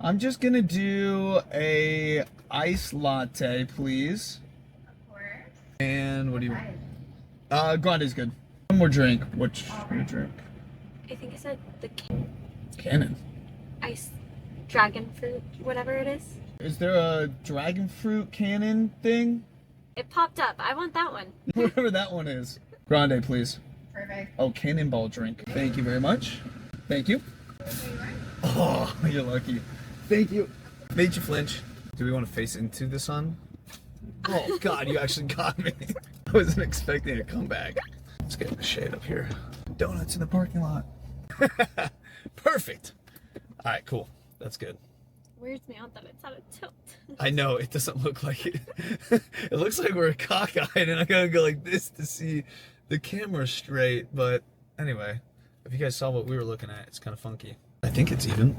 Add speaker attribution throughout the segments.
Speaker 1: I'm just gonna do a iced latte, please.
Speaker 2: Of course.
Speaker 1: And what do you
Speaker 2: Right.
Speaker 1: grande is good. One more drink. Which drink?
Speaker 3: I think I said the
Speaker 1: Cannon.
Speaker 3: ice dragon fruit, whatever it is.
Speaker 1: Is there a dragon fruit cannon thing?
Speaker 3: It popped up. I want that one.
Speaker 1: Whatever that one is. Grande, please.
Speaker 2: Perfect.
Speaker 1: Oh, cannonball drink. Thank you very much. Thank you. Oh, you're lucky. Thank you. Made you flinch. Do we want to face into the sun? Oh God, you actually got me. I wasn't expecting a comeback. Let's get in the shade up here. Donuts in the parking lot. Perfect. All right, cool. That's good.
Speaker 3: Weirds me out that it's out of tilt.
Speaker 1: I know, it doesn't look like it. It looks like we're cockeyed and I gotta go like this to see the camera straight. But anyway, if you guys saw what we were looking at, it's kind of funky. I think it's even.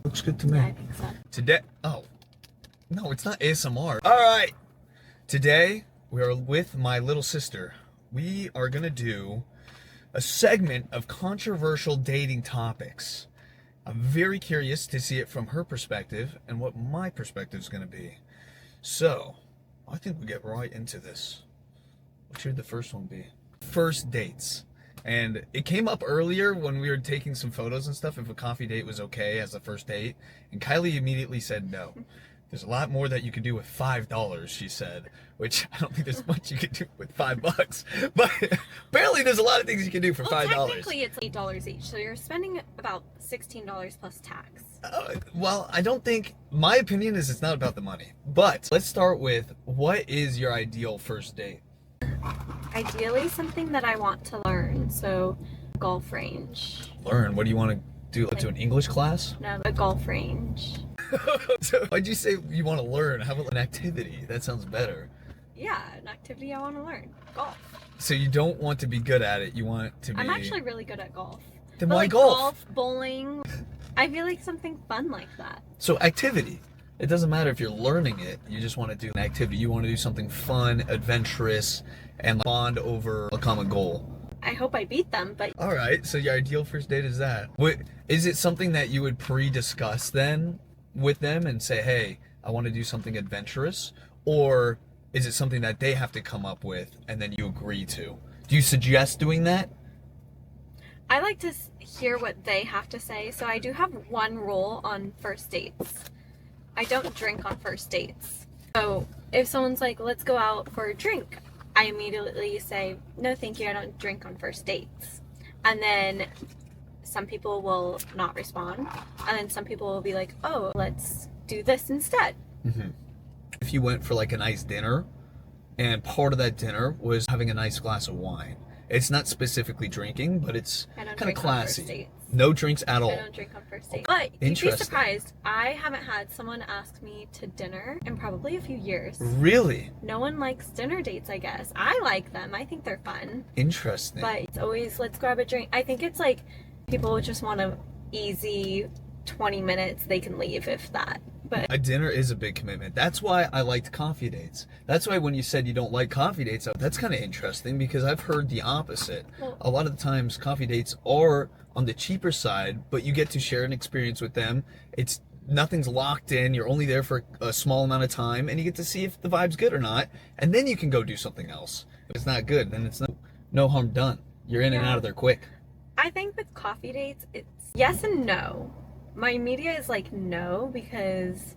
Speaker 1: Looks good to me.
Speaker 3: I think so.
Speaker 1: Today, oh, no, it's not ASMR. All right, today we are with my little sister. We are gonna do a segment of controversial dating topics. I'm very curious to see it from her perspective and what my perspective is gonna be. So, I think we get right into this. What should the first one be? First dates. And it came up earlier when we were taking some photos and stuff if a coffee date was okay as a first date. And Kylie immediately said no. There's a lot more that you could do with $5, she said. Which I don't think there's much you could do with $5. But apparently there's a lot of things you can do for $5.
Speaker 3: Technically it's $8 each, so you're spending about $16 plus tax.
Speaker 1: Well, I don't think, my opinion is it's not about the money. But let's start with, what is your ideal first date?
Speaker 3: Ideally something that I want to learn, so golf range.
Speaker 1: Learn? What do you want to do? Like to an English class?
Speaker 3: No, a golf range.
Speaker 1: So why'd you say you want to learn? How about an activity? That sounds better.
Speaker 3: Yeah, an activity I want to learn. Golf.
Speaker 1: So you don't want to be good at it, you want to be...
Speaker 3: I'm actually really good at golf.
Speaker 1: Then
Speaker 3: But
Speaker 1: why
Speaker 3: like
Speaker 1: golf?
Speaker 3: Bowling. I feel like something fun like that.
Speaker 1: So activity. It doesn't matter if you're learning it, you just want to do an activity. You want to do something fun, adventurous, and bond over a common goal.
Speaker 3: I hope I beat them, but
Speaker 1: All right, so your ideal first date is that. Is it something that you would pre-discuss then with them and say, hey, I want to do something adventurous? Or is it something that they have to come up with and then you agree to? Do you suggest doing that?
Speaker 3: I like to hear what they have to say. So I do have one rule on first dates. I don't drink on first dates. So if someone's like, let's go out for a drink, I immediately say, no, thank you, I don't drink on first dates. And then some people will not respond. And then some people will be like, oh, let's do this instead.
Speaker 1: Mm-hmm. If you went for like a nice dinner and part of that dinner was having a nice glass of wine, it's not specifically drinking, but it's kind of classy. No drinks at all.
Speaker 3: I don't drink on first dates. But you'd be
Speaker 1: Interesting.
Speaker 3: surprised. I haven't had someone ask me to dinner in probably a few years.
Speaker 1: Really?
Speaker 3: No one likes dinner dates, I guess. I like them. I think they're fun.
Speaker 1: Interesting.
Speaker 3: But it's always, let's grab a drink. I think it's like people just want a easy 20 minutes, they can leave if that. But
Speaker 1: a dinner is a big commitment. That's why I liked coffee dates. That's why when you said you don't like coffee dates, that's kind of interesting because I've heard the opposite.
Speaker 3: Well,
Speaker 1: a lot of the times coffee dates are on the cheaper side, but you get to share an experience with them. It's nothing's locked in. You're only there for a small amount of time and you get to see if the vibe's good or not. And then you can go do something else. If it's not good, then it's no harm done. You're in and out of there quick.
Speaker 3: I think with coffee dates, it's yes and no. My media is like no, because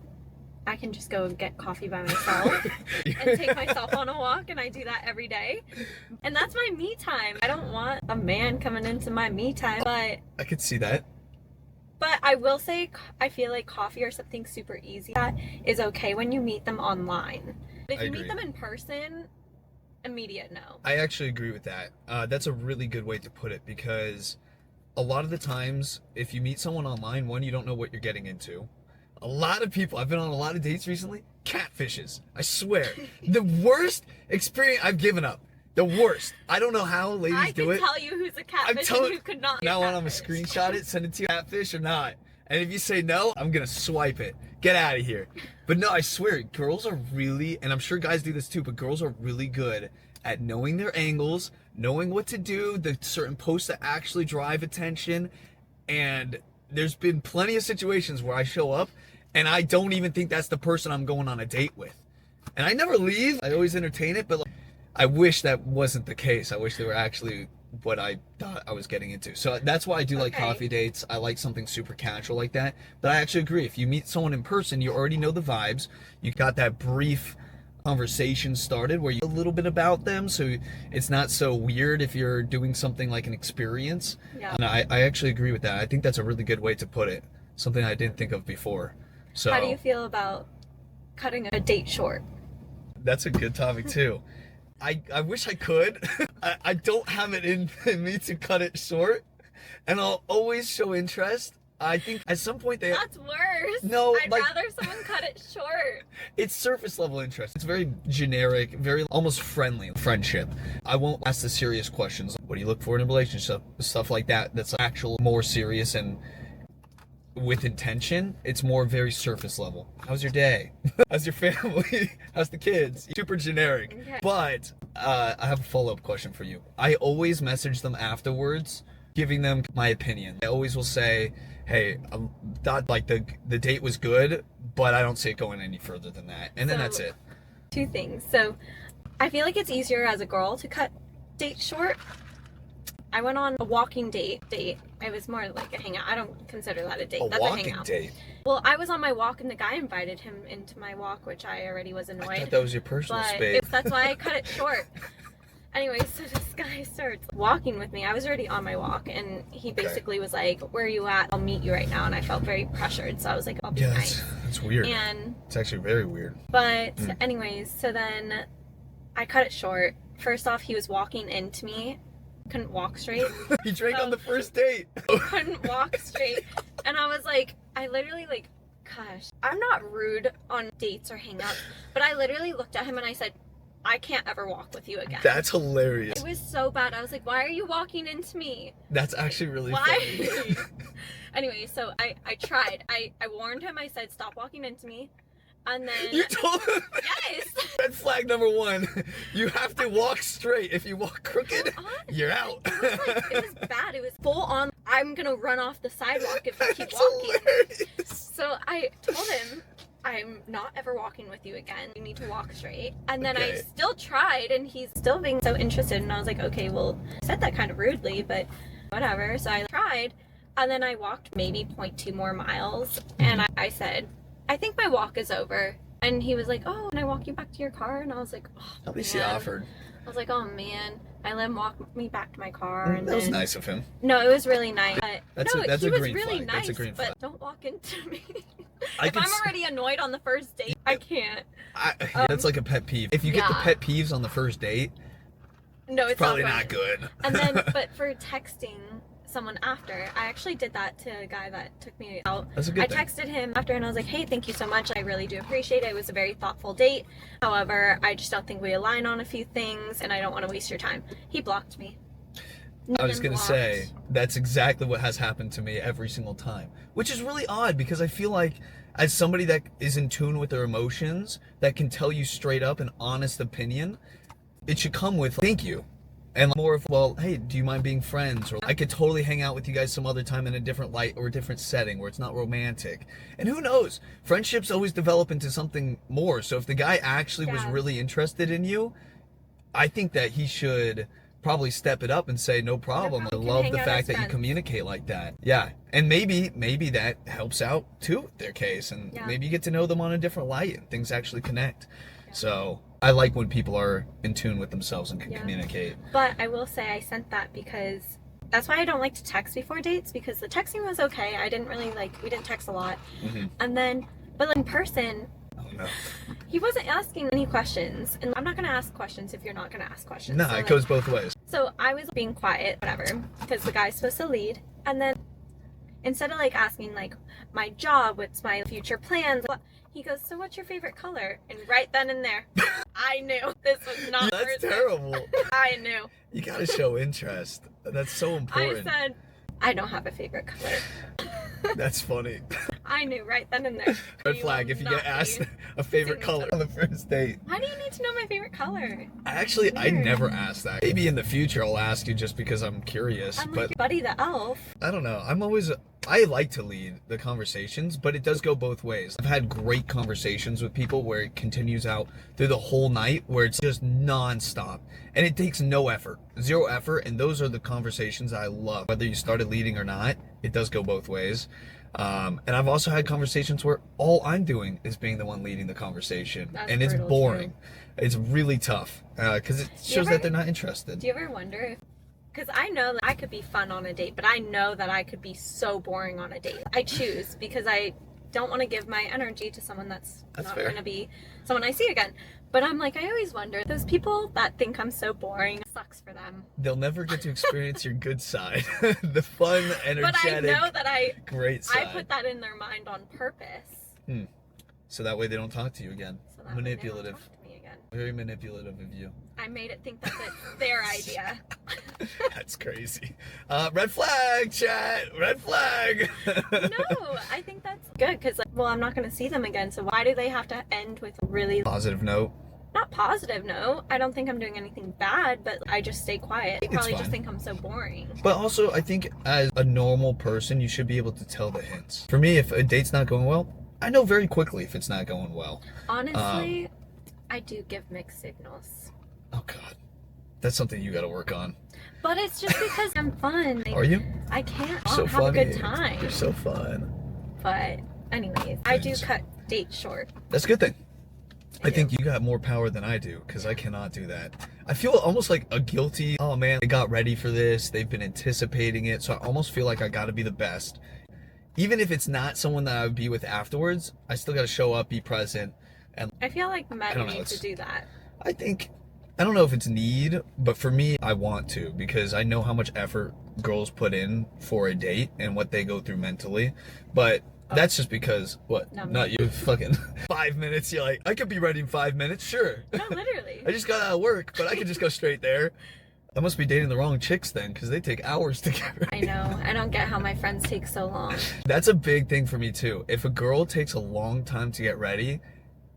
Speaker 3: I can just go get coffee by myself and take myself on a walk, and I do that every day. And that's my me time. I don't want a man coming into my me time, but
Speaker 1: I could see that.
Speaker 3: But I will say, I feel like coffee or something super easy that is okay when you meet them online. But if you meet them in person, immediate no.
Speaker 1: I actually agree with that. That's a really good way to put it because a lot of the times, if you meet someone online, one, you don't know what you're getting into. A lot of people, I've been on a lot of dates recently, catfishes. I swear. The worst experience, I've given up. The worst. I don't know how ladies do it.
Speaker 3: I can tell you who's a catfish and who could not be
Speaker 1: Now on, I'm
Speaker 3: catfish.
Speaker 1: gonna screenshot it, send it to you, catfish or not. And if you say no, I'm gonna swipe it. Get out of here. But no, I swear, girls are really, and I'm sure guys do this too, but girls are really good at knowing their angles, knowing what to do, the certain posts that actually drive attention, and there's been plenty of situations where I show up and I don't even think that's the person I'm going on a date with. And I never leave. I always entertain it, but like, I wish that wasn't the case. I wish they were actually what I thought I was getting into. So that's why I do like coffee dates. I like something super casual like that. But I actually agree. If you meet someone in person, you already know the vibes. You got that brief conversation started where you know a little bit about them, so it's not so weird if you're doing something like an experience.
Speaker 3: Yeah.
Speaker 1: And I actually agree with that. I think that's a really good way to put it. Something I didn't think of before. So
Speaker 3: How do you feel about cutting a date short?
Speaker 1: That's a good topic too. I wish I could. I don't have it in me to cut it short, and I'll always show interest. I think at some point
Speaker 3: That's worse.
Speaker 1: No,
Speaker 3: I'd
Speaker 1: like-
Speaker 3: rather someone cut it short.
Speaker 1: It's surface level interest. It's very generic, very almost friendly friendship. I won't ask the serious questions. What do you look for in a relationship? Stuff like that. That's actual more serious and with intention. It's more very surface level. How's your day? How's your family? How's the kids? Super generic.
Speaker 3: Okay.
Speaker 1: But I have a follow-up question for you. I always message them afterwards, giving them my opinion. I always will say, hey, I thought like the date was good, but I don't see it going any further than that. And then
Speaker 3: So-
Speaker 1: that's it.
Speaker 3: Two things. So I feel like it's easier as a girl to cut dates short. I went on a walking date. It was more like a hangout. I don't consider that a date.
Speaker 1: A
Speaker 3: That's a
Speaker 1: walking
Speaker 3: hangout.
Speaker 1: date.
Speaker 3: Well, I was on my walk and the guy invited him into my walk, which I already was
Speaker 1: I
Speaker 3: annoyed.
Speaker 1: thought that was your personal
Speaker 3: But
Speaker 1: space.
Speaker 3: that's why I cut it short. Anyway, so this guy starts walking with me. I was already on my walk, and he basically was like, "Where are you at? I'll meet you right now." And I felt very pressured, so I was like, "I'll be
Speaker 1: Yeah,
Speaker 3: nice."
Speaker 1: that's weird.
Speaker 3: And
Speaker 1: It's actually very weird.
Speaker 3: but anyways, so then I cut it short. First off, he was walking into me, couldn't walk straight.
Speaker 1: He drank on the first date.
Speaker 3: Couldn't walk straight, and I was like, I literally like, gosh, I'm not rude on dates or hangouts, but I literally looked at him and I said, I can't ever walk with you again.
Speaker 1: That's hilarious.
Speaker 3: It was so bad. I was like, why are you walking into me?
Speaker 1: That's actually really
Speaker 3: Why?
Speaker 1: funny.
Speaker 3: Anyway, so I tried. I warned him. I said, stop walking into me. And then,
Speaker 1: You told him.
Speaker 3: yes.
Speaker 1: Red flag number one. You have to walk straight. If you walk crooked,
Speaker 3: On.
Speaker 1: you're out.
Speaker 3: It was bad. It was full on. I'm going to run off the sidewalk if you keep
Speaker 1: That's
Speaker 3: walking.
Speaker 1: hilarious.
Speaker 3: So I told him, I'm not ever walking with you again. You need to walk straight. And then I
Speaker 1: Okay.
Speaker 3: still tried, and he's still being so interested. And I was like, okay, well, I said that kind of rudely, but whatever. So I tried. And then I walked maybe 0.2 more miles. And I said, I think my walk is over. And he was like, oh, can I walk you back to your car? And I was like, oh,
Speaker 1: At least he
Speaker 3: man.
Speaker 1: offered.
Speaker 3: I was like, oh, man. I let him walk me back to my car. And
Speaker 1: That was
Speaker 3: then,
Speaker 1: nice of him.
Speaker 3: No, it was really nice. But
Speaker 1: That's
Speaker 3: no,
Speaker 1: that's
Speaker 3: he
Speaker 1: a
Speaker 3: was
Speaker 1: green
Speaker 3: really
Speaker 1: flag.
Speaker 3: nice,
Speaker 1: That's a green flag.
Speaker 3: but don't walk into me.
Speaker 1: I
Speaker 3: If
Speaker 1: could
Speaker 3: I'm
Speaker 1: s-
Speaker 3: already annoyed on the first date, I can't.
Speaker 1: That's like a pet peeve. If you get the
Speaker 3: yeah.
Speaker 1: pet peeves on the first date,
Speaker 3: No, it's
Speaker 1: probably
Speaker 3: not
Speaker 1: not good.
Speaker 3: And then, but for texting someone after, I actually did that to a guy that took me out.
Speaker 1: That's a good
Speaker 3: I
Speaker 1: thing.
Speaker 3: texted him after and I was like, hey, thank you so much. I really do appreciate it. It was a very thoughtful date. However, I just don't think we align on a few things and I don't want to waste your time. He blocked me.
Speaker 1: I was gonna
Speaker 3: Blocked.
Speaker 1: say that's exactly what has happened to me every single time, which is really odd because I feel like as somebody that is in tune with their emotions, that can tell you straight up an honest opinion, it should come with thank you. And more of, well, hey, do you mind being friends? Or I could totally hang out with you guys some other time in a different light or a different setting where it's not romantic. And who knows? Friendships always develop into something more. So if the guy actually was
Speaker 3: Yeah.
Speaker 1: really interested in you, I think that he should probably step it up and say, no problem. I
Speaker 3: problem.
Speaker 1: love
Speaker 3: Hang
Speaker 1: the
Speaker 3: out
Speaker 1: fact
Speaker 3: as
Speaker 1: that you
Speaker 3: friends.
Speaker 1: communicate like that. Yeah. And maybe that helps out too with their case. And
Speaker 3: Yeah.
Speaker 1: maybe you get to know them on a different light and things actually connect. So I like when people are in tune with themselves and can
Speaker 3: Yeah.
Speaker 1: communicate.
Speaker 3: But I will say I sent that because that's why I don't like to text before dates, because the texting was okay. I didn't really we didn't text a lot.
Speaker 1: Mhm.
Speaker 3: And then, but like in person,
Speaker 1: Oh no.
Speaker 3: he wasn't asking any questions. And I'm not going to ask questions if you're not going to ask questions.
Speaker 1: No,
Speaker 3: So,
Speaker 1: it goes both ways.
Speaker 3: So I was being quiet, whatever, because the guy's supposed to lead. And then instead of asking my job, what's my future plans, he goes, so what's your favorite color? And right then and there, I knew this was not
Speaker 1: That's
Speaker 3: person.
Speaker 1: terrible.
Speaker 3: I knew.
Speaker 1: You gotta show interest. That's so
Speaker 3: I
Speaker 1: important.
Speaker 3: said, I don't have a favorite color.
Speaker 1: That's funny.
Speaker 3: I knew right then and there.
Speaker 1: Red
Speaker 3: You
Speaker 1: flag
Speaker 3: will
Speaker 1: if you
Speaker 3: not
Speaker 1: get asked
Speaker 3: be
Speaker 1: a favorite
Speaker 3: seeing
Speaker 1: color
Speaker 3: each
Speaker 1: on the first date.
Speaker 3: Why do you need to know my favorite color?
Speaker 1: I
Speaker 3: Weird.
Speaker 1: never ask that. Maybe in the future I'll ask you just because I'm curious.
Speaker 3: I'm like
Speaker 1: But
Speaker 3: your Buddy the Elf.
Speaker 1: I don't know. I'm always I like to lead the conversations, but it does go both ways. I've had great conversations with people where it continues out through the whole night, where it's just non-stop. And it takes no effort, zero effort, and those are the conversations I love. Whether you started leading or not, it does go both ways. And I've also had conversations where all I'm doing is being the one leading the conversation.
Speaker 3: That's
Speaker 1: and it's
Speaker 3: brutal,
Speaker 1: boring.
Speaker 3: too.
Speaker 1: It's really tough because it shows that they're not interested.
Speaker 3: Do you ever wonder if, because I know that I could be fun on a date, but I know that I could be so boring on a date. I choose because I don't want to give my energy to someone that's not
Speaker 1: fair.
Speaker 3: going to be someone I see again. But I'm like, I always wonder, those people that think I'm so boring, it sucks for them.
Speaker 1: They'll never get to experience your good side. The fun, energetic,
Speaker 3: But I know that
Speaker 1: great side.
Speaker 3: I put that in their mind on purpose.
Speaker 1: So that way they don't talk to you again.
Speaker 3: So that way they don't
Speaker 1: Manipulative.
Speaker 3: talk to me again.
Speaker 1: Very manipulative of you.
Speaker 3: I made it think that it's their idea.
Speaker 1: That's crazy. Red flag, chat. Red flag.
Speaker 3: No, I think that's good because, well, I'm not going to see them again. So why do they have to end with a really
Speaker 1: Positive note.
Speaker 3: not positive note? I don't think I'm doing anything bad, but I just stay quiet. They
Speaker 1: It's
Speaker 3: probably
Speaker 1: fine.
Speaker 3: just think I'm so boring.
Speaker 1: But also, I think as a normal person, you should be able to tell the hints. For me, if a date's not going well, I know very quickly if it's not going well.
Speaker 3: Honestly, I do give mixed signals.
Speaker 1: Oh God, that's something you got to work on.
Speaker 3: But it's just because I'm fun.
Speaker 1: Are you?
Speaker 3: I can't
Speaker 1: So
Speaker 3: have
Speaker 1: funny.
Speaker 3: a good time.
Speaker 1: You're so fun.
Speaker 3: But anyways, I do
Speaker 1: Thanks.
Speaker 3: cut dates short.
Speaker 1: That's a good thing. I
Speaker 3: do.
Speaker 1: think you got more power than I do because I cannot do that. I feel almost like a guilty, oh man, they got ready for this. They've been anticipating it. So I almost feel like I got to be the best. Even if it's not someone that I would be with afterwards, I still got to show up, be present. And
Speaker 3: I feel like
Speaker 1: I
Speaker 3: men
Speaker 1: don't know,
Speaker 3: need to
Speaker 1: it's-
Speaker 3: do that.
Speaker 1: I think, I don't know if it's need, but for me, I want to because I know how much effort girls put in for a date and what they go through mentally. But that's just because, what?
Speaker 3: No,
Speaker 1: Not you. Fucking 5 minutes. You're like, I could be ready in 5 minutes. Sure.
Speaker 3: No, literally.
Speaker 1: I just got out of work, but I could just go straight there. I must be dating the wrong chicks then, because they take hours to get ready.
Speaker 3: I know. I don't get how my friends take so long.
Speaker 1: That's a big thing for me too. If a girl takes a long time to get ready,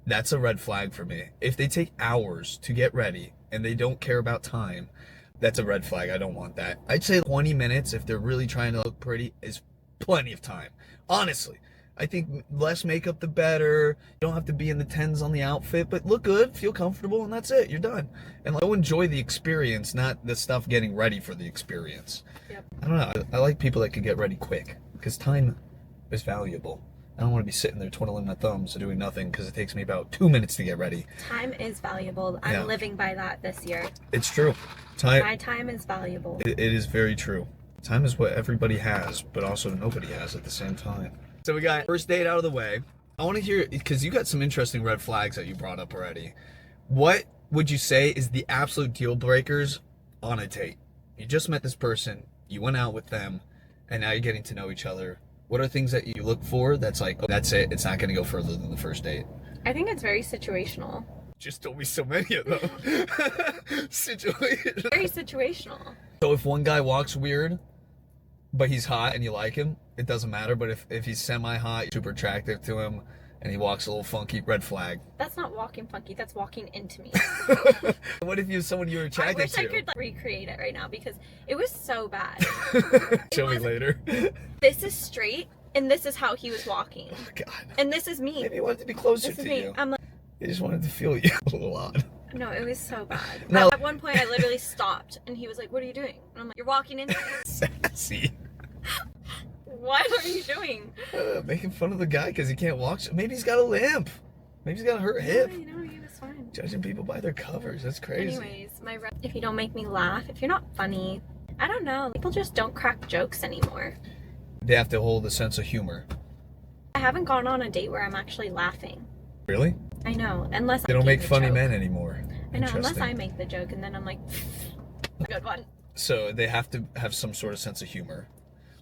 Speaker 1: that's a red flag for me. If they take hours to get ready and they don't care about time, that's a red flag. I don't want that. I'd say 20 minutes if they're really trying to look pretty is plenty of time. Honestly. I think less makeup the better. You don't have to be in the tens on the outfit, but look good, feel comfortable, and that's it. You're done. And go enjoy the experience, not the stuff getting ready for the experience.
Speaker 3: Yep.
Speaker 1: I don't know. I like people that can get ready quick because time is valuable. I don't want to be sitting there twiddling my thumbs and doing nothing because it takes me about 2 minutes to get ready.
Speaker 3: Time is valuable. I'm
Speaker 1: Yeah.
Speaker 3: living by that this year.
Speaker 1: It's true.
Speaker 3: My time is valuable.
Speaker 1: It is very true. Time is what everybody has, but also nobody has at the same time. So we got first date out of the way. I want to hear, because you got some interesting red flags that you brought up already. What would you say is the absolute deal breakers on a date? You just met this person, you went out with them, and now you're getting to know each other. What are things that you look for that's like, oh, that's it, it's not going to go further than the first date?
Speaker 3: I think it's very situational.
Speaker 1: Just told me so many of them. Situation.
Speaker 3: Very situational.
Speaker 1: So if one guy walks weird, but he's hot and you like him, it doesn't matter. But if he's semi-hot, super attractive to him, and he walks a little funky, red flag.
Speaker 3: That's not walking funky. That's walking into me.
Speaker 1: What if you have someone you're
Speaker 3: I
Speaker 1: attracted
Speaker 3: wish
Speaker 1: to?
Speaker 3: I could recreate it right now because it was so bad.
Speaker 1: Show me later.
Speaker 3: This is straight, and this is how he was walking.
Speaker 1: Oh, God.
Speaker 3: And this is me.
Speaker 1: Maybe he wanted to be closer
Speaker 3: This is
Speaker 1: to
Speaker 3: me.
Speaker 1: you.
Speaker 3: I'm like,
Speaker 1: He just wanted to feel you a little odd.
Speaker 3: no, it was so bad.
Speaker 1: Now-
Speaker 3: At one point, I literally stopped, and he was like, "What are you doing?" And I'm like, "You're walking into me."
Speaker 1: Sassy.
Speaker 3: What are you doing?
Speaker 1: Making fun of the guy because he can't walk. Maybe he's got a limp. Maybe he's got a hurt hip.
Speaker 3: No, you know, he was fine.
Speaker 1: Judging people by their covers. That's crazy.
Speaker 3: Anyways, if you don't make me laugh, if you're not funny, I don't know. People just don't crack jokes anymore.
Speaker 1: They have to hold a sense of humor.
Speaker 3: I haven't gone on a date where I'm actually laughing.
Speaker 1: Really?
Speaker 3: I know, unless
Speaker 1: They
Speaker 3: I
Speaker 1: don't
Speaker 3: make
Speaker 1: make
Speaker 3: the
Speaker 1: funny
Speaker 3: joke.
Speaker 1: men anymore.
Speaker 3: I know, unless
Speaker 1: Interesting.
Speaker 3: I make the joke, and then I'm like, good one.
Speaker 1: So they have to have some sort of sense of humor.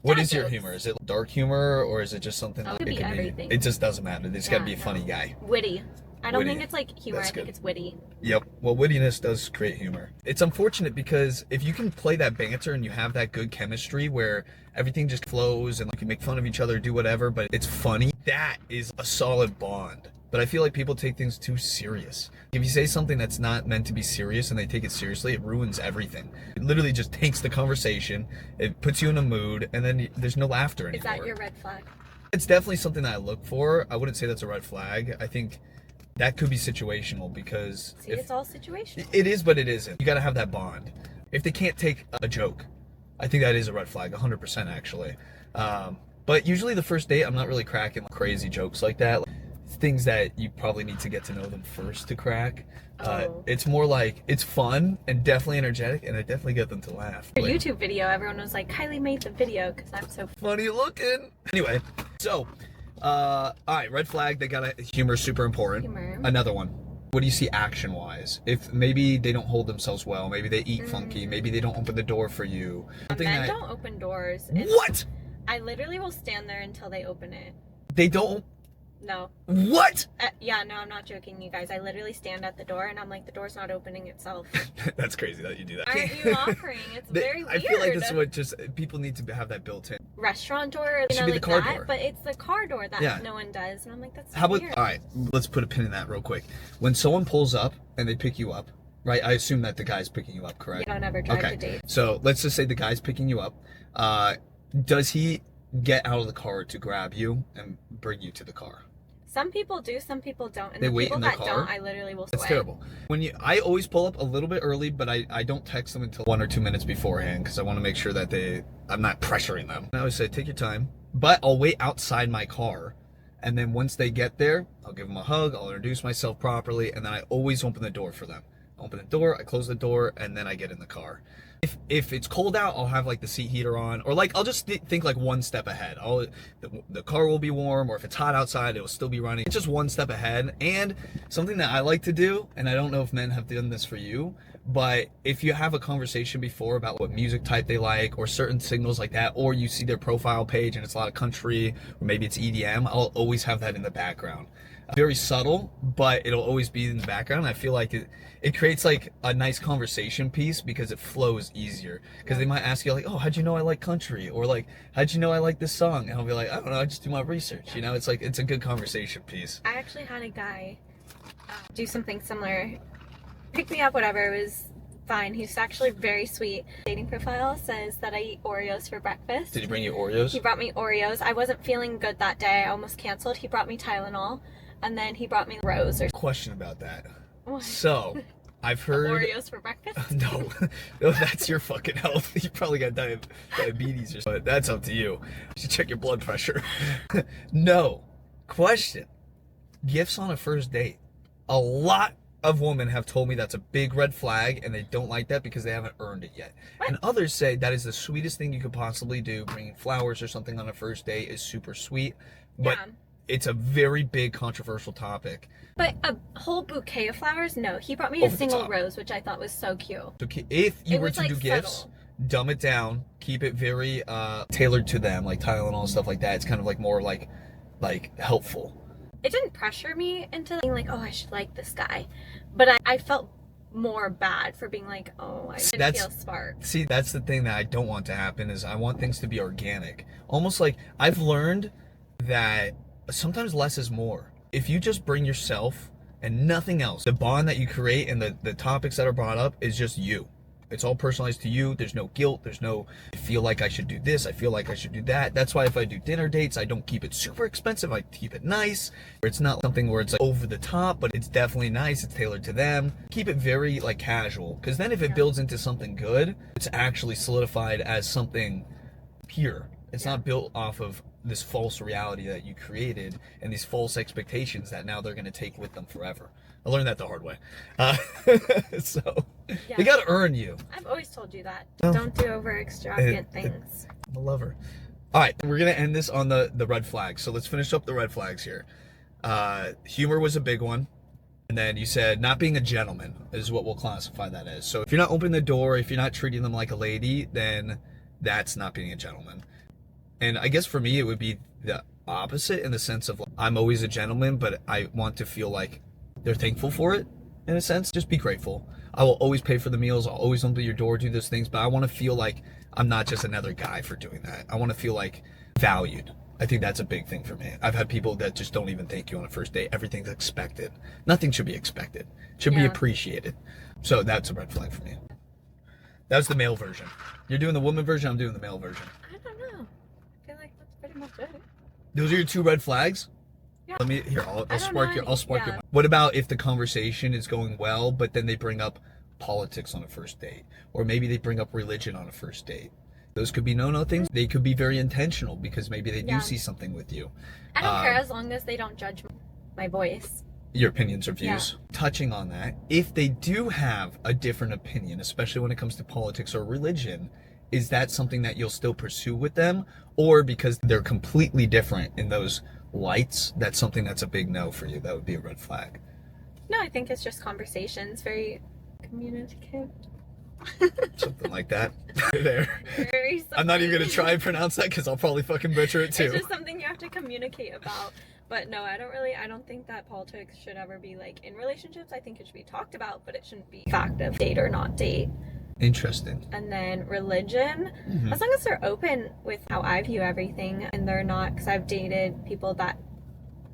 Speaker 1: What
Speaker 3: Dad
Speaker 1: is your
Speaker 3: jokes.
Speaker 1: humor? Is it dark humor or is it just something
Speaker 3: Oh,
Speaker 1: like
Speaker 3: it could be
Speaker 1: can
Speaker 3: everything.
Speaker 1: It just doesn't matter. They just got to
Speaker 3: Yeah,
Speaker 1: be a funny
Speaker 3: no.
Speaker 1: guy.
Speaker 3: Witty. I don't
Speaker 1: Witty.
Speaker 3: think it's like humor.
Speaker 1: That's
Speaker 3: I think
Speaker 1: good.
Speaker 3: it's witty.
Speaker 1: Yep. Well, wittiness does create humor. It's unfortunate because if you can play that banter and you have that good chemistry where everything just flows and you can make fun of each other, do whatever, but it's funny, that is a solid bond. but I feel like people take things too serious. If you say something that's not meant to be serious and they take it seriously, it ruins everything. It literally just tanks the conversation, it puts you in a mood, and then there's no laughter anymore.
Speaker 3: Is that your red flag?
Speaker 1: It's definitely something that I look for. I wouldn't say that's a red flag. I think that could be situational because...
Speaker 3: See, it's all situational.
Speaker 1: It is, but it isn't. You gotta have that bond. If they can't take a joke, I think that is a red flag, 100% actually. But usually the first date, I'm not really cracking crazy jokes like that. Things that you probably need to get to know them first to crack. It's more like, it's fun and definitely energetic, and I definitely get them to laugh.
Speaker 3: Your YouTube video, everyone was like, Kylie made the video because I'm so
Speaker 1: funny looking. Anyway, so, all right, red flag, they gotta, humor is super important.
Speaker 3: Humor.
Speaker 1: Another one. What do you see action-wise? If maybe they don't hold themselves well, maybe they eat funky, maybe they don't open the door for you.
Speaker 3: Men don't open doors.
Speaker 1: What?
Speaker 3: I literally will stand there until they open it.
Speaker 1: They don't?
Speaker 3: No.
Speaker 1: What?
Speaker 3: Yeah, no, I'm not joking, you guys. I literally stand at the door and I'm like, the door's not opening itself.
Speaker 1: That's crazy that you do that.
Speaker 3: Aren't you offering? It's very weird.
Speaker 1: I feel like that's what just, people need to have that built in.
Speaker 3: Restaurant door,
Speaker 1: It should be the car door.
Speaker 3: but it's the car door that no one does. And I'm like, that's so weird.
Speaker 1: All right, let's put a pin in that real quick. When someone pulls up and they pick you up, right? I assume that the guy's picking you up, correct?
Speaker 3: You don't ever drive to dates.
Speaker 1: So let's just say the guy's picking you up. Does he get out of the car to grab you and bring you to the car?
Speaker 3: Some people do, some people don't. And
Speaker 1: they
Speaker 3: the
Speaker 1: wait
Speaker 3: people
Speaker 1: in the
Speaker 3: that
Speaker 1: car?
Speaker 3: don't, I literally will sway.
Speaker 1: That's terrible. I always pull up a little bit early, but I don't text them until 1 or 2 minutes beforehand because I want to make sure that I'm not pressuring them. I always say, take your time, but I'll wait outside my car. And then once they get there, I'll give them a hug, I'll introduce myself properly, and then I always open the door for them. I open the door, I close the door, and then I get in the car. If it's cold out, I'll have like the seat heater on, or like I'll just think like one step ahead. The car will be warm, or if it's hot outside, it will still be running. It's just one step ahead. And something that I like to do, and I don't know if men have done this for you, but if you have a conversation before about what music type they like, or certain signals like that, or you see their profile page and it's a lot of country, or maybe it's EDM, I'll always have that in the background. Very subtle, but it'll always be in the background. I feel like it creates like a nice conversation piece because it flows easier. Because they might ask you like, oh, how'd you know I like country? Or like, how'd you know I like this song? And I'll be like, I don't know, I just do my research. You know, it's like, it's a good conversation piece.
Speaker 3: I actually had a guy do something similar. Pick me up, whatever, it was fine. He's actually very sweet. Dating profile says that I eat Oreos for breakfast.
Speaker 1: Did he bring you Oreos?
Speaker 3: He brought me Oreos. I wasn't feeling good that day. I almost canceled. He brought me Tylenol. And then he brought me Rose.
Speaker 1: Question about that.
Speaker 3: What?
Speaker 1: So, I've heard...
Speaker 3: Oreos for breakfast?
Speaker 1: No, that's your fucking health. You probably got diabetes or something. That's up to you. You should check your blood pressure. No. Question. Gifts on a first date. A lot of women have told me that's a big red flag and they don't like that because they haven't earned it yet.
Speaker 3: What?
Speaker 1: And others say that is the sweetest thing you could possibly do. Bringing flowers or something on a first date is super sweet. But it's a very big controversial topic.
Speaker 3: But a whole bouquet of flowers? No, he brought me a single rose, which I thought was so cute.
Speaker 1: So if you were to do gifts, dumb it down, keep it very tailored to them, like Tylenol and stuff like that. It's kind of like more like helpful.
Speaker 3: It didn't pressure me into being like, oh, I should like this guy. But I felt more bad for being like, oh, I didn't feel sparked.
Speaker 1: See, that's the thing that I don't want to happen is I want things to be organic. Almost like I've learned that sometimes less is more. If you just bring yourself and nothing else, the bond that you create and the topics that are brought up is just you. It's all personalized to you. There's no guilt. There's no, I feel like I should do this. I feel like I should do that. That's why if I do dinner dates, I don't keep it super expensive. I keep it nice. It's not something where it's like over the top, but it's definitely nice. It's tailored to them. Keep it very like casual. Because then if it builds into something good, it's actually solidified as something pure. It's not built off of this false reality that you created and these false expectations that now they're going to take with them forever. I learned that the hard way. So they got to earn you.
Speaker 3: I've always told you that. Don't do over extravagant things.
Speaker 1: I'm a lover. All right, we're going to end this on the red flags. So let's finish up the red flags here. Humor was a big one. And then you said not being a gentleman is what we'll classify that as. So if you're not opening the door, if you're not treating them like a lady, then that's not being a gentleman. And I guess for me, it would be the opposite in the sense of like, I'm always a gentleman, but I want to feel like they're thankful for it in a sense. Just be grateful. I will always pay for the meals. I'll always open your door, do those things, but I want to feel like I'm not just another guy for doing that. I want to feel like valued. I think that's a big thing for me. I've had people that just don't even thank you on a first date. Everything's expected. Nothing should be expected. It should be appreciated. So that's a red flag for me. That's the male version. You're doing the woman version, I'm doing the male version.
Speaker 3: I don't know. I feel like that's pretty much it.
Speaker 1: Those are your 2 red flags?
Speaker 3: Yeah.
Speaker 1: Let me, here, I'll spark your
Speaker 3: Yeah.
Speaker 1: mind. What about if the conversation is going well, but then they bring up politics on a first date? Or maybe they bring up religion on a first date? Those could be no things. They could be very intentional because maybe they do see something with you.
Speaker 3: I don't care as long as they don't judge my voice.
Speaker 1: Your opinions or views. Yeah. Touching on that, if they do have a different opinion, especially when it comes to politics or religion, is that something that you'll still pursue with them? Or because they're completely different in those lights, that's something that's a big no for you? That would be a red flag.
Speaker 3: No, I think it's just conversations, very communicative.
Speaker 1: Something like that. There.
Speaker 3: Very
Speaker 1: I'm not even going to try and pronounce that because I'll probably fucking butcher it too.
Speaker 3: It's just something you have to communicate about. But no, I don't think that politics should ever be like in relationships. I think it should be talked about, but it shouldn't be a fact of date or not date.
Speaker 1: Interesting.
Speaker 3: And then religion, as long as they're open with how I view everything and they're not, because I've dated people that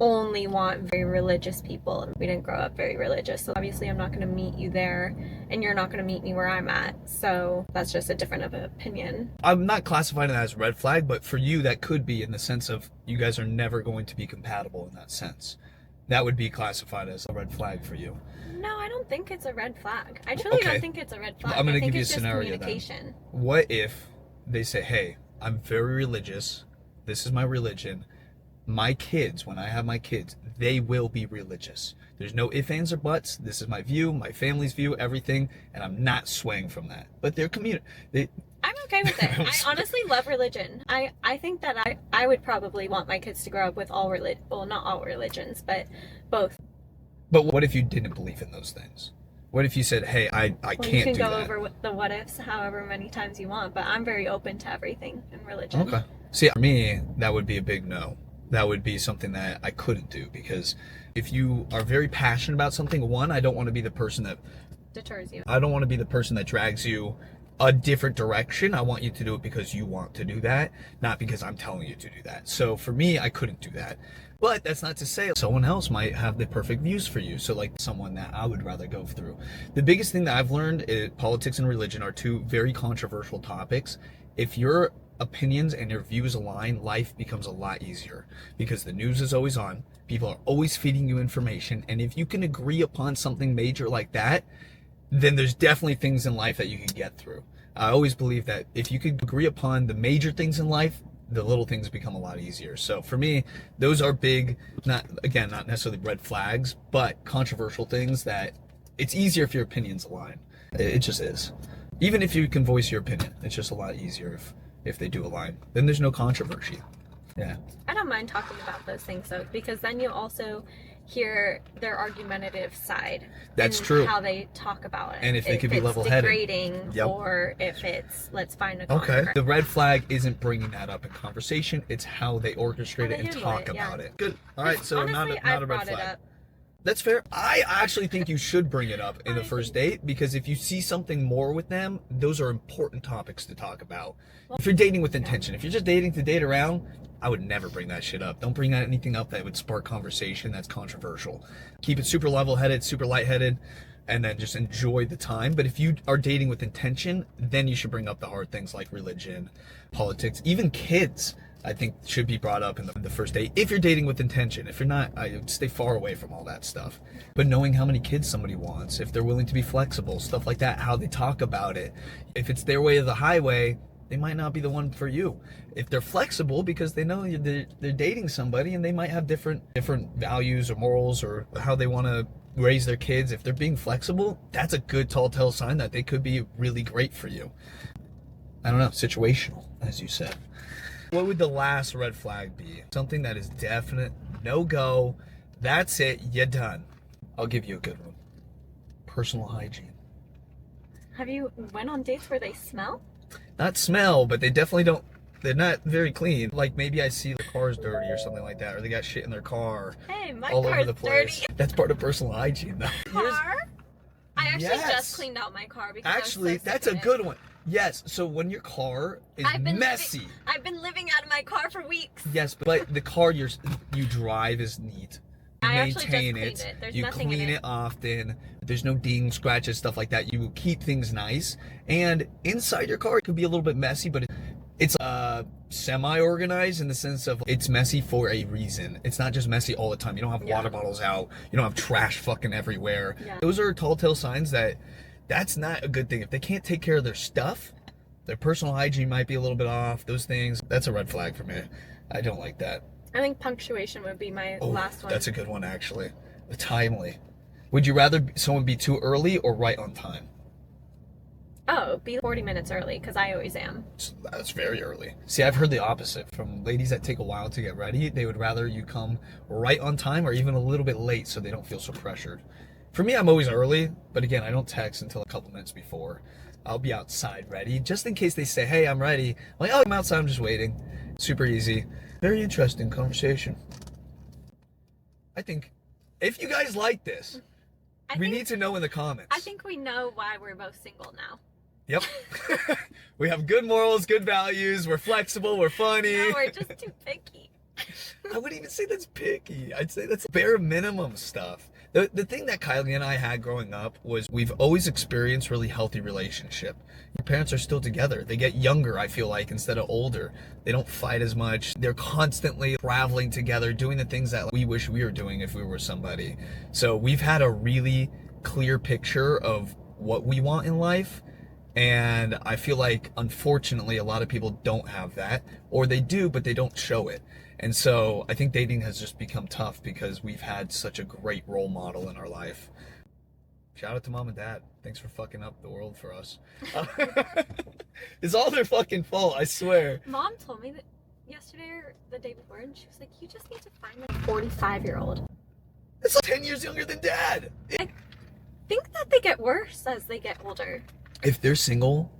Speaker 3: only want very religious people and we didn't grow up very religious, so obviously I'm not going to meet you there and you're not going to meet me where I'm at, so that's just a different of an opinion.
Speaker 1: I'm not classifying it as red flag, but for you that could be, in the sense of you guys are never going to be compatible in that sense. That would be classified as a red flag for you.
Speaker 3: No, I don't think it's a red flag. I truly don't think it's a red flag.
Speaker 1: I'm going to give you a
Speaker 3: it's
Speaker 1: scenario
Speaker 3: just communication.
Speaker 1: then. What if they say, hey, I'm very religious, this is my religion, my kids, when I have my kids, they will be religious. There's no ifs, ands, or buts. This is my view, my family's view, everything, and I'm not swaying from that. But they're
Speaker 3: I'm okay with it. I honestly love religion. I think that I would probably want my kids to grow up with well, not all religions, but both.
Speaker 1: But what if you didn't believe in those things? What if you said, hey, I can't do that?
Speaker 3: You can go over the what ifs however many times you want, but I'm very open to everything in religion.
Speaker 1: Okay. See, for me, that would be a big no. That would be something that I couldn't do, because if you are very passionate about something, one, I don't want to be the person that
Speaker 3: deters you.
Speaker 1: I don't want to be the person that drags you a different direction. I want you to do it because you want to do that, not because I'm telling you to do that. So for me, I couldn't do that. But that's not to say someone else might have the perfect views for you. So like someone that I would rather go through. The biggest thing that I've learned is politics and religion are 2 very controversial topics. If your opinions and your views align, life becomes a lot easier because the news is always on. People are always feeding you information. And if you can agree upon something major like that, then there's definitely things in life that you can get through. I always believe that if you could agree upon the major things in life, the little things become a lot easier. So for me, those are big, not necessarily red flags, but controversial things that it's easier if your opinions align. It just is. Even if you can voice your opinion, it's just a lot easier if they do align. Then there's no controversy. Yeah.
Speaker 3: I don't mind talking about those things though, because then you also hear their argumentative side.
Speaker 1: That's true.
Speaker 3: How they talk about it.
Speaker 1: And if they could be level-headed.
Speaker 3: Degrading, or if it's let's find a common ground.
Speaker 1: The red flag isn't bringing that up in conversation. It's how they orchestrate it and talk about it. Good. All right. So
Speaker 3: honestly,
Speaker 1: not a red flag. That's fair. I actually think you should bring it up in the first date, because if you see something more with them, those are important topics to talk about. If you're dating with intention, if you're just dating to date around, I would never bring that shit up. Don't bring anything up that would spark conversation that's controversial. Keep it super level-headed, super light-headed, and then just enjoy the time. But if you are dating with intention, then you should bring up the hard things like religion, politics, even kids. I think should be brought up in the first date if you're dating with intention. If you're not, I would stay far away from all that stuff. But knowing how many kids somebody wants, if they're willing to be flexible, stuff like that, how they talk about it. If it's their way of the highway, they might not be the one for you. If they're flexible because they know they're dating somebody and they might have different values or morals or how they want to raise their kids, if they're being flexible, that's a good telltale sign that they could be really great for you. I don't know, situational, as you said. What would the last red flag be? Something that is definite, no go, that's it, you're done. I'll give you a good one. Personal hygiene.
Speaker 3: Have you went on dates where they smell?
Speaker 1: Not smell, but they definitely don't, they're not very clean. Like maybe I see the car's dirty or something like that, or they got shit in their car.
Speaker 3: Hey, my
Speaker 1: all
Speaker 3: car's
Speaker 1: over the place.
Speaker 3: dirty.
Speaker 1: That's part of personal hygiene though.
Speaker 3: Car? I actually
Speaker 1: Yes.
Speaker 3: just cleaned out my car because
Speaker 1: Actually,
Speaker 3: I was so
Speaker 1: that's
Speaker 3: sick
Speaker 1: a
Speaker 3: of
Speaker 1: good
Speaker 3: it.
Speaker 1: one. Yes, so when your car is messy.
Speaker 3: I've been living out of my car for weeks.
Speaker 1: Yes, but the car you drive is neat. You
Speaker 3: I actually just
Speaker 1: maintain
Speaker 3: cleaned it. There's
Speaker 1: you
Speaker 3: nothing
Speaker 1: clean
Speaker 3: in
Speaker 1: it often. There's no ding, scratches, stuff like that. You keep things nice. And inside your car, it could be a little bit messy, but it's semi-organized in the sense of it's messy for a reason. It's not just messy all the time. You don't have water bottles out. You don't have trash fucking everywhere.
Speaker 3: Yeah.
Speaker 1: Those are telltale signs that that's not a good thing. If they can't take care of their stuff, their personal hygiene might be a little bit off. Those things, that's a red flag for me. I don't like that.
Speaker 3: I think punctuation would be my last one.
Speaker 1: That's a good one, actually. Timely. Would you rather someone be too early or right on time?
Speaker 3: Oh, be 40 minutes early, because I always am.
Speaker 1: That's very early. See, I've heard the opposite from ladies that take a while to get ready. They would rather you come right on time or even a little bit late so they don't feel so pressured. For me, I'm always early, but again, I don't text until a couple minutes before. I'll be outside ready, just in case they say, hey, I'm ready. I'm like, oh, I'm outside, I'm just waiting. Super easy. Very interesting conversation. I think if you guys like this, we need to know in the comments.
Speaker 3: I think we know why we're both single now.
Speaker 1: Yep. We have good morals, good values, we're flexible, we're funny.
Speaker 3: No, we're just too picky.
Speaker 1: I wouldn't even say that's picky. I'd say that's bare minimum stuff. The thing that Kylie and I had growing up was we've always experienced really healthy relationship. Your parents are still together. They get younger, I feel like, instead of older. They don't fight as much. They're constantly traveling together, doing the things that we wish we were doing if we were somebody. So we've had a really clear picture of what we want in life. And I feel like, unfortunately, a lot of people don't have that. Or they do, but they don't show it. And so I think dating has just become tough because we've had such a great role model in our life. Shout out to mom and dad. Thanks for fucking up the world for us. It's all their fucking fault, I swear.
Speaker 3: Mom told me that yesterday or the day before, and she was like, you just need to find a 45-year-old.
Speaker 1: It's like 10 years younger than dad.
Speaker 3: I think that they get worse as they get older.
Speaker 1: If they're single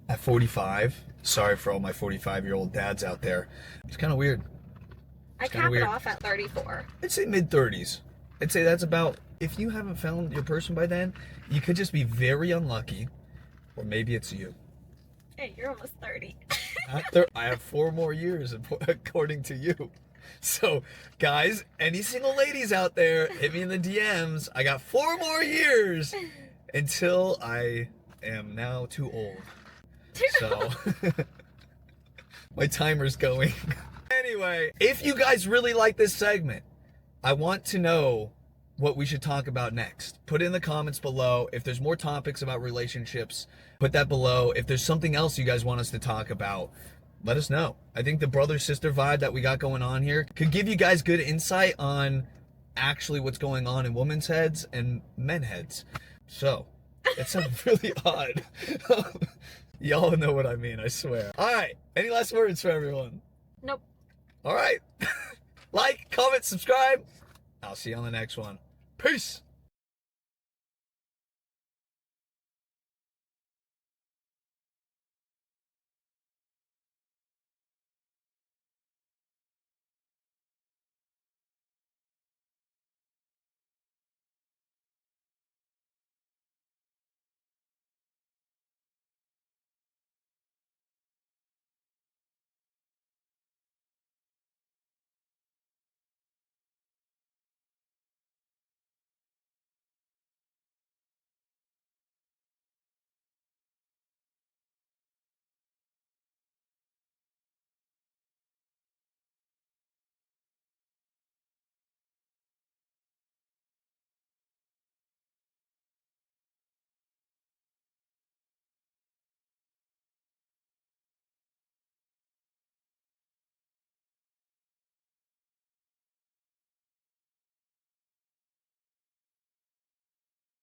Speaker 1: at 45, sorry for all my 45-year-old dads out there, it's kind of weird.
Speaker 3: I cap it off at 34.
Speaker 1: I'd say mid-30s. I'd say that's about, if you haven't found your person by then, you could just be very unlucky, or maybe it's you.
Speaker 3: Hey, you're almost 30.
Speaker 1: I have 4 more years, according to you. So, guys, any single ladies out there, hit me in the DMs. I got 4 more years until I am now too old. So, my timer's going. Anyway, if you guys really like this segment, I want to know what we should talk about next. Put it in the comments below. If there's more topics about relationships, put that below. If there's something else you guys want us to talk about, let us know. I think the brother-sister vibe that we got going on here could give you guys good insight on actually what's going on in women's heads and men's heads. So, that sounds really odd. Y'all know what I mean, I swear. All right, any last words for everyone?
Speaker 3: Nope.
Speaker 1: All right. Like, comment, subscribe. I'll see you on the next one. Peace.